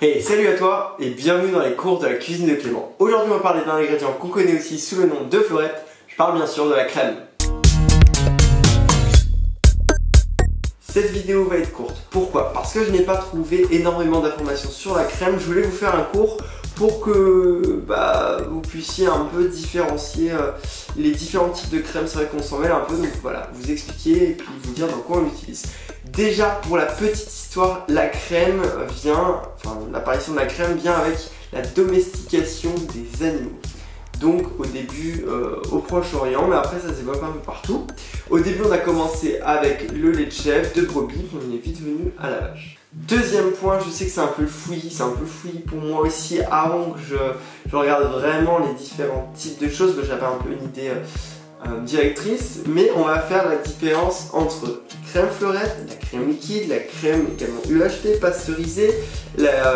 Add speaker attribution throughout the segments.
Speaker 1: Hey, salut à toi et bienvenue dans les cours de la cuisine de Clément. Aujourd'hui on va parler d'un ingrédient qu'on connaît aussi sous le nom de fleurette. Je parle bien sûr de la crème. Cette vidéo va être courte. Pourquoi? Parce que je n'ai pas trouvé énormément d'informations sur la crème. Je voulais vous faire un cours pour que vous puissiez un peu différencier les différents types de crème. C'est vrai qu'on s'en mêle un peu, donc voilà, vous expliquer et puis vous dire dans quoi on l'utilise. Déjà, pour la petite histoire, l'apparition de la crème vient avec la domestication des animaux. Donc au début au Proche-Orient, mais après ça se développe un peu partout. Au début on a commencé avec le lait de chèvre, de brebis, on est vite venu à la vache. Deuxième point, je sais que c'est un peu fouillis, pour moi aussi. Avant que je regarde vraiment les différents types de choses, j'avais un peu une idée directrice, mais on va faire la différence entre crème fleurette, la crème liquide, la crème également UHT, pasteurisée, la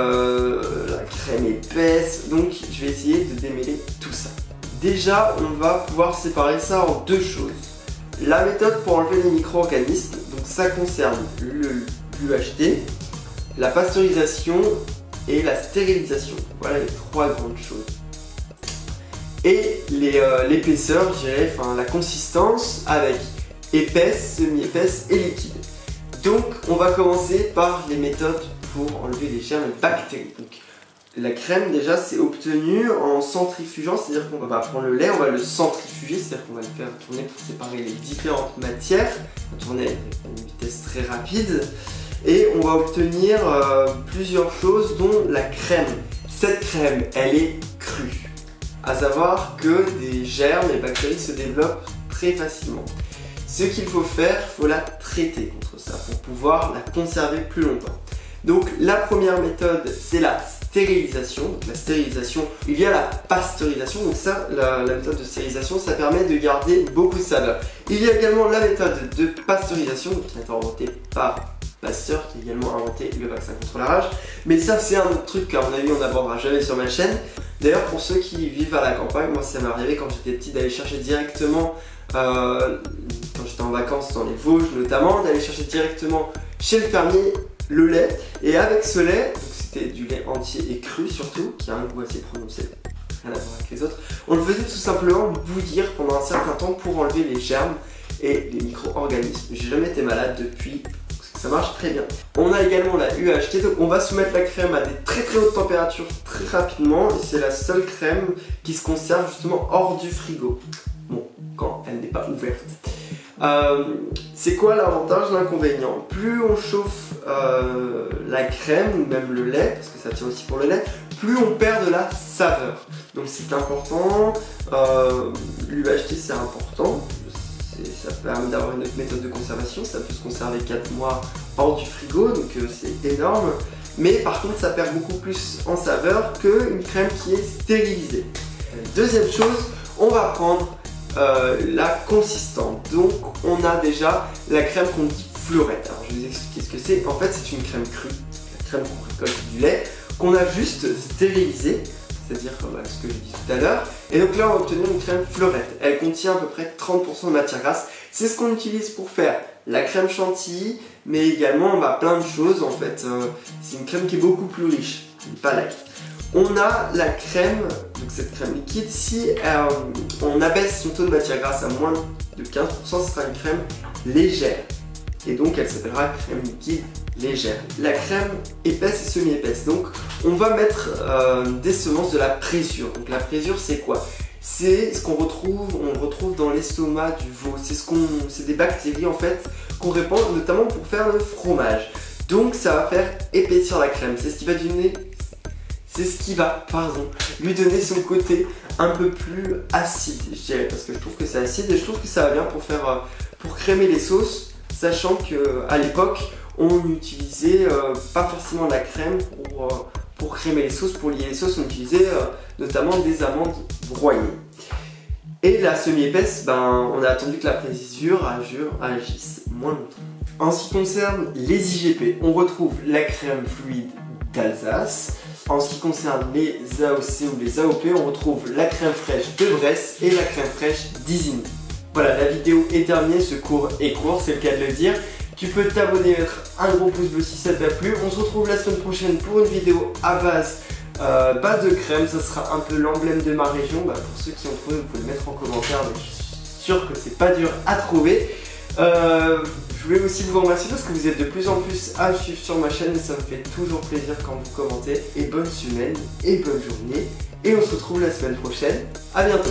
Speaker 1: crème épaisse. Donc je vais essayer de démêler tout ça. Déjà, on va pouvoir séparer ça en deux choses. La méthode pour enlever les micro-organismes, donc ça concerne l'UHT, la pasteurisation et la stérilisation. Voilà les trois grandes choses. Et l'épaisseur, je dirais, la consistance avec épaisse, semi-épaisse et liquide. Donc on va commencer par les méthodes pour enlever les germes et bactéries. Donc, la crème déjà c'est obtenu en centrifugeant, c'est-à-dire qu'on va prendre le lait, on va le centrifuger, c'est-à-dire qu'on va le faire tourner pour séparer les différentes matières, on va tourner à une vitesse très rapide et on va obtenir plusieurs choses dont la crème. Cette crème, elle est crue. À savoir que des germes et bactéries se développent très facilement. Ce qu'il faut faire, il faut la traiter contre ça pour pouvoir la conserver plus longtemps. Donc la première méthode, c'est la stérilisation. Donc la stérilisation, il y a la pasteurisation. Donc ça, la méthode de stérilisation, ça permet de garder beaucoup de saveur. Il y a également la méthode de pasteurisation, qui a été inventée par Pasteur, qui a également inventé le vaccin contre la rage. Mais ça, c'est un autre truc qu'à mon avis, on n'abordera jamais sur ma chaîne. D'ailleurs, pour ceux qui vivent à la campagne, moi ça m'est arrivé quand j'étais petit d'aller chercher directement, quand j'étais en vacances dans les Vosges notamment, d'aller chercher directement chez le fermier le lait. Et avec ce lait, c'était du lait entier et cru surtout, qui a un goût assez prononcé, rien à voir avec les autres, on le faisait tout simplement bouillir pendant un certain temps pour enlever les germes et les micro-organismes. J'ai jamais été malade depuis. Ça marche très bien. On a également la UHT, donc on va soumettre la crème à des très hautes températures très rapidement et c'est la seule crème qui se conserve justement hors du frigo. Bon, quand elle n'est pas ouverte. C'est quoi l'avantage, l'inconvénient? Plus on chauffe la crème ou même le lait, parce que ça tient aussi pour le lait, plus on perd de la saveur. Donc c'est important, l'UHT c'est important. Ça permet d'avoir une autre méthode de conservation, ça peut se conserver 4 mois hors du frigo, donc c'est énorme. Mais par contre, ça perd beaucoup plus en saveur qu'une crème qui est stérilisée. Deuxième chose, on va prendre la consistance. Donc, on a déjà la crème qu'on dit fleurette. Alors, je vais vous expliquer ce que c'est. En fait, c'est une crème crue, la crème qu'on récolte du lait, qu'on a juste stérilisée. C'est-à-dire ce que j'ai dit tout à l'heure. Et donc là on va obtenir une crème fleurette. Elle contient à peu près 30% de matière grasse. C'est ce qu'on utilise pour faire la crème chantilly, mais également plein de choses en fait. C'est une crème qui est beaucoup plus riche, pas light. On a la crème, donc cette crème liquide, si on abaisse son taux de matière grasse à moins de 15%, ce sera une crème légère. Et donc elle s'appellera crème liquide légère. La crème épaisse et semi-épaisse. Donc on va mettre des semences de la présure. Donc la présure c'est quoi? C'est ce qu'on retrouve dans l'estomac du veau. C'est des bactéries en fait qu'on répand notamment pour faire le fromage. Donc ça va faire épaissir la crème. C'est ce qui va lui donner son côté un peu plus acide, je dirais, parce que je trouve que c'est acide et je trouve que ça va bien pour crémer les sauces, sachant qu'à l'époque on n'utilisait pas forcément la crème pour crémer les sauces, pour lier les sauces, on utilisait notamment des amandes broyées. Et la semi-épaisse, on a attendu que la présure agisse moins longtemps. En ce qui concerne les IGP, on retrouve la crème fluide d'Alsace. En ce qui concerne les AOC ou les AOP, on retrouve la crème fraîche de Bresse et la crème fraîche d'Isigny. Voilà, la vidéo est terminée, ce cours est court, c'est le cas de le dire. Tu peux t'abonner et mettre un gros pouce bleu si ça t'a plu. On se retrouve la semaine prochaine pour une vidéo à base de crème. Ça sera un peu l'emblème de ma région. Pour ceux qui ont trouvé, vous pouvez le mettre en commentaire, mais je suis sûr que c'est pas dur à trouver. Je voulais aussi vous remercier parce que vous êtes de plus en plus à me suivre sur ma chaîne et ça me fait toujours plaisir quand vous commentez. Et bonne semaine et bonne journée. Et on se retrouve la semaine prochaine. À bientôt.